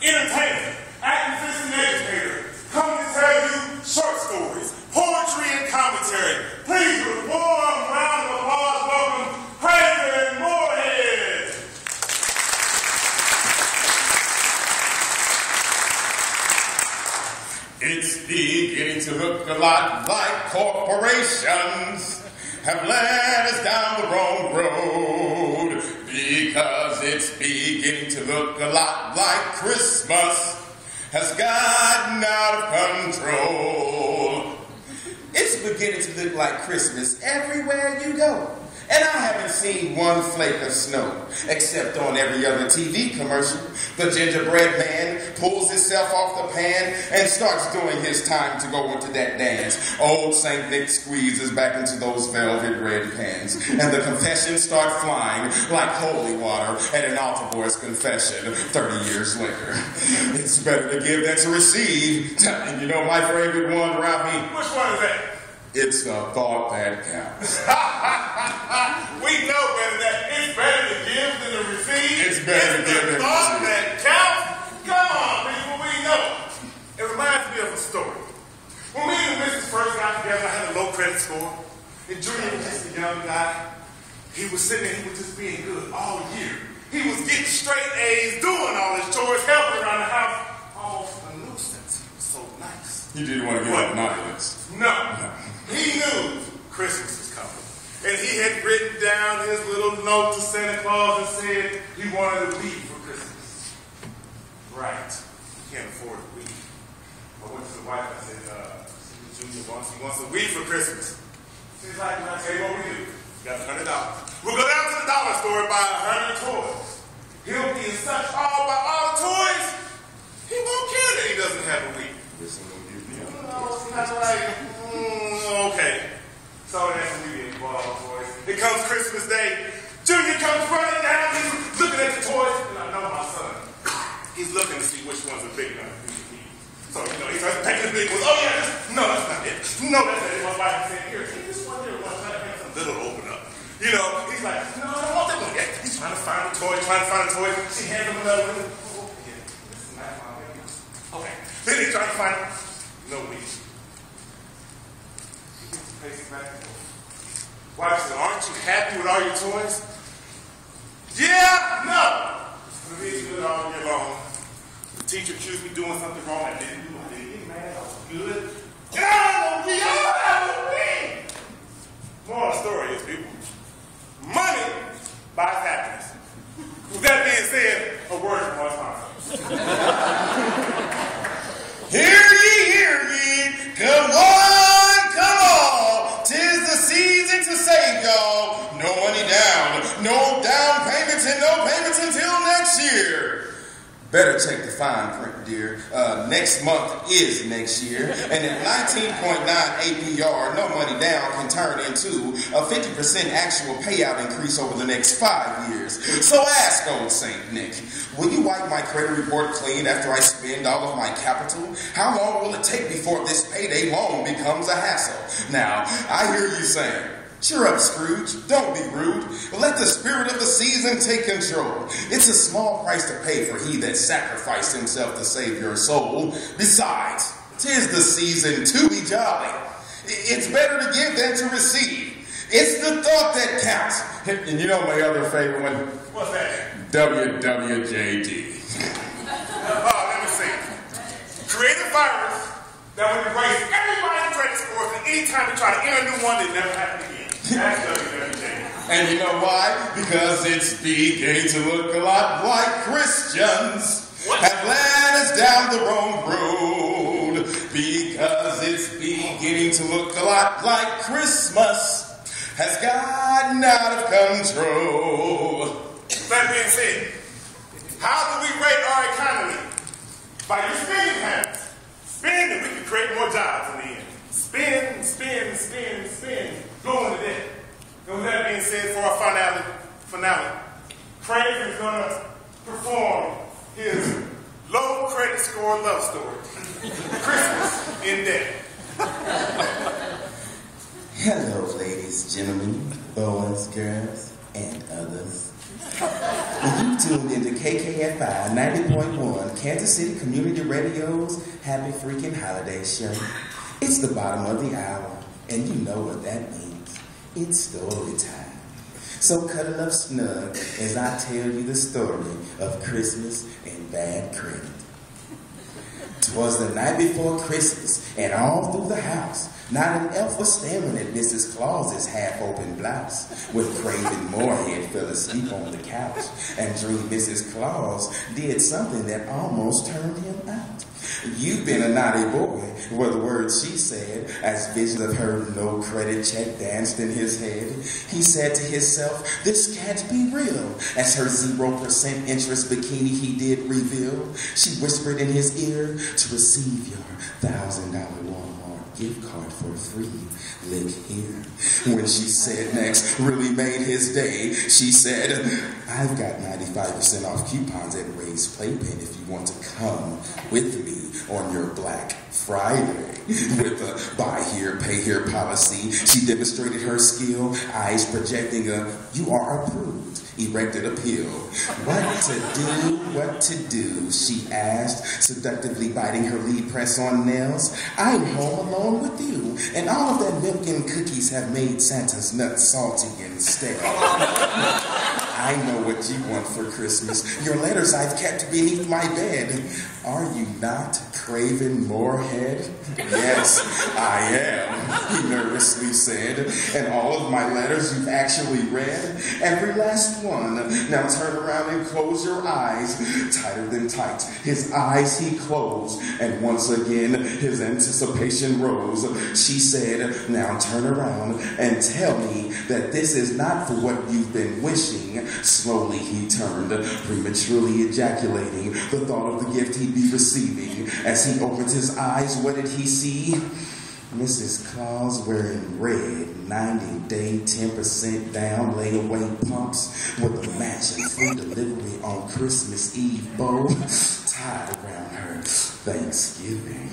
entertainer, activist, and educator, come to tell you short stories, poetry, and commentary. Please, with a warm round of applause, welcome Craven Moorhead. It's beginning to look a lot like corporations have led us down the wrong road, because it's beginning to look a lot like Christmas has gotten out of control. It's beginning to look like Christmas everywhere you go. And I haven't seen one flake of snow, except on every other TV commercial. The gingerbread man pulls himself off the pan and starts doing his time to go into that dance. Old St. Nick squeezes back into those velvet red pants, and the confessions start flying like holy water at an altar boy's confession 30 years later. It's better to give than to receive. And you know my favorite one, Ralphie? Which one is that? It's the thought that counts. We know better that it's better to give than to receive. It's better to give than to thought receive. that counts. Come on, people, we know. It reminds me of a story. When me and the missus first got together, I had a low credit score. And Junior was just a young guy. He was sitting there, he was just being good all year. He was getting straight A's, doing all his chores, helping around the house. Almost a nuisance. He was so nice. You didn't want to give up naughtiness. No. He knew Christmas was coming. And he had written down his little note to Santa Claus and said he wanted a weed for Christmas. Right. He can't afford a weed. I went to the wife and I said, Junior wants a weed for Christmas. She's like, I'll tell you what we do. We got $100. We'll go down to the dollar store and buy 100 toys. He'll be in such awe by all the toys, he won't care that he doesn't have a weed. Listen, don't give me up. No, it's kind of like, okay. So that's what we did, bought all the toys. It comes Christmas Day. Junior comes running down. He's looking at the toys. And I know my son. He's looking to see which one's a big enough for me. So, he starts taking the big ones. Oh, yeah, no, that's not it. No, that's not it. My wife said, here, take this one here. One trying to make some little open up. You know, he's like, no, I don't want that one yet. He's trying to find a toy, She hands him another one. Oh, yeah, this is not my baby. Okay. Then he's trying to find no weed. Wife said, aren't you happy with all your toys? Yeah, no. The reason good all year long. The teacher accused me doing something wrong I didn't do. I didn't get mad. I was good. God, we all have a thing. Moral of the story is, people, money buys happiness. With that being said, a word from our sponsor. Hear ye, come on, come on. 'Tis the season to save y'all. No money down, no down payments, and no payments until next year. Better check the fine print, dear. Next month is next year, and at 19.9 APR, no money down can turn into a 50% actual payout increase over the next 5 years. So ask old St. Nick, will you wipe my credit report clean after I spend all of my capital? How long will it take before this payday loan becomes a hassle? Now, I hear you saying, cheer up, Scrooge. Don't be rude. Let the spirit of the season take control. It's a small price to pay for he that sacrificed himself to save your soul. Besides, 'tis the season to be jolly. It's better to give than to receive. It's the thought that counts. And you know my other favorite one? What's that? WWJD. Let me see. Create a virus that would erase everybody's credit scores, and anytime they try to enter a new one, it never happens again. That's WWJD. And you know why? Because it's beginning to look a lot like Christians have led us down the wrong road. Because it's beginning to look a lot like Christmas has gotten out of control. That being said, how do we rate our economy? By your spending habits. Spend and we can create more jobs in the end. Spend, spend, spend, spend. Go into debt. And with that being said, for our finale, Craig is going to perform his low credit score love story. Christmas in debt. Hello, ladies, gentlemen, boys, girls, and others. You tuned into KKFI 90.1, Kansas City Community Radio's Happy Freaking Holiday Show. It's the bottom of the hour, and you know what that means. It's story time. So cuddle up snug as I tell you the story of Christmas and bad credit. 'Twas the night before Christmas, and all through the house, not an elf was staring at Mrs. Claus's half-open blouse, when Craven Moorhead fell asleep on the couch and dreamed Mrs. Claus did something that almost turned him out. You've been a naughty boy, were the words she said, as visions of her no-credit check danced in his head. He said to himself, this can't be real, as her 0% interest bikini he did reveal. She whispered in his ear, to receive your $1,000 Walmart gift card for free, lick here. When she said next, really made his day, she said, I've got 95% off coupons at Ray's Playpen if you want to come with me on your Black Friday. With a buy here, pay here policy, she demonstrated her skill, eyes projecting a you are approved, erected appeal. What to do, she asked, seductively biting her lead press on nails. I'm home alone with you, and all of that milk and cookies have made Santa's nuts salty and stale. I know what you want for Christmas. Your letters I've kept beneath my bed. Are you not Craven Moorhead? Yes, I am, he nervously said. And all of my letters you've actually read? Every last one. Now turn around and close your eyes. Tighter than tight, his eyes he closed. And once again, his anticipation rose. She said, now turn around and tell me that this is not for what you've been wishing. Slowly he turned, prematurely ejaculating the thought of the gift he'd be receiving. As he opened his eyes, what did he see? Mrs. Claus wearing red, 90-day, 10% down layaway pumps with a matching food delivery on Christmas Eve bow tied around her Thanksgiving.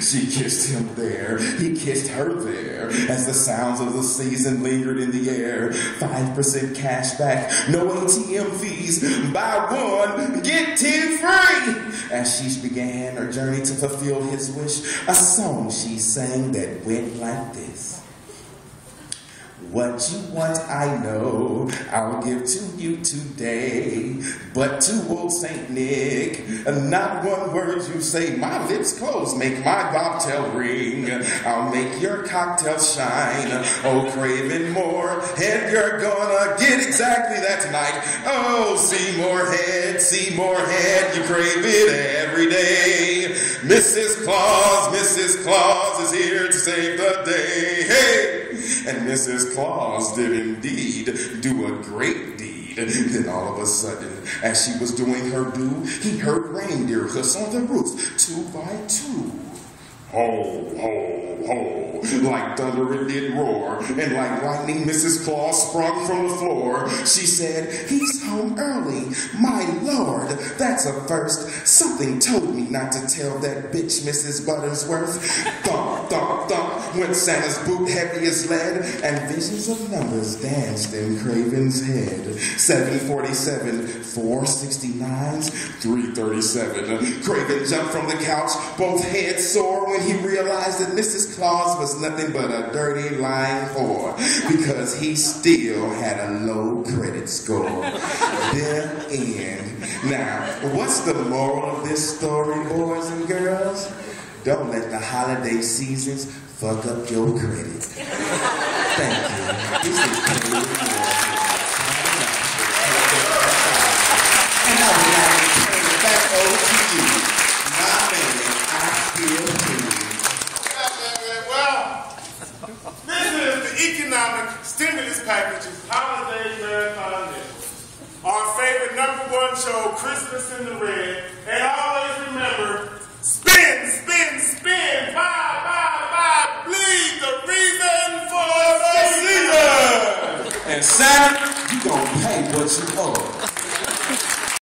She kissed him there, he kissed her there, as the sounds of the season lingered in the air. 5% cash back, no ATM fees, buy one, get 10 free. As she began her journey to fulfill his wish, a song she sang that went like this. What you want, I know, I'll give to you today. But to old Saint Nick, not one word you say. My lips close, make my bobtail ring. I'll make your cocktail shine. Oh, Craven Moorhead, you're gonna get exactly that tonight. Oh, Seymour Head, you crave it every day. Mrs. Claus is here to save the day. Hey! And Mrs. Claus did indeed do a great deed. Then all of a sudden, as she was doing her due, he heard reindeer hoofs on the roof, 2 by 2. Ho, ho, ho, like thunder it did roar, and like lightning Mrs. Claus sprung from the floor. She said, he's home early, my lord, that's a first. Something told me not to tell that bitch Mrs. Buttersworth. Thump, thump, thump, went Santa's boot heavy as lead, and visions of numbers danced in Craven's head. 747, 469s, 337. Craven jumped from the couch, both heads sore, when he realized that Mrs. Claus was nothing but a dirty, lying whore, because he still had a low credit score. The end. Now, what's the moral of this story, boys and girls? Don't let the holiday seasons fuck up your credit. Thank you. This is Craven Moorhead. And I would like to turn it back over to you, my man, I feel free. Economic stimulus packages, holiday marathon nipples. Our favorite #1 show, Christmas in the Red. And always remember, spin, spin, spin, buy, buy, buy, bleed, the reason for the season. And Santa, you gonna pay what you owe.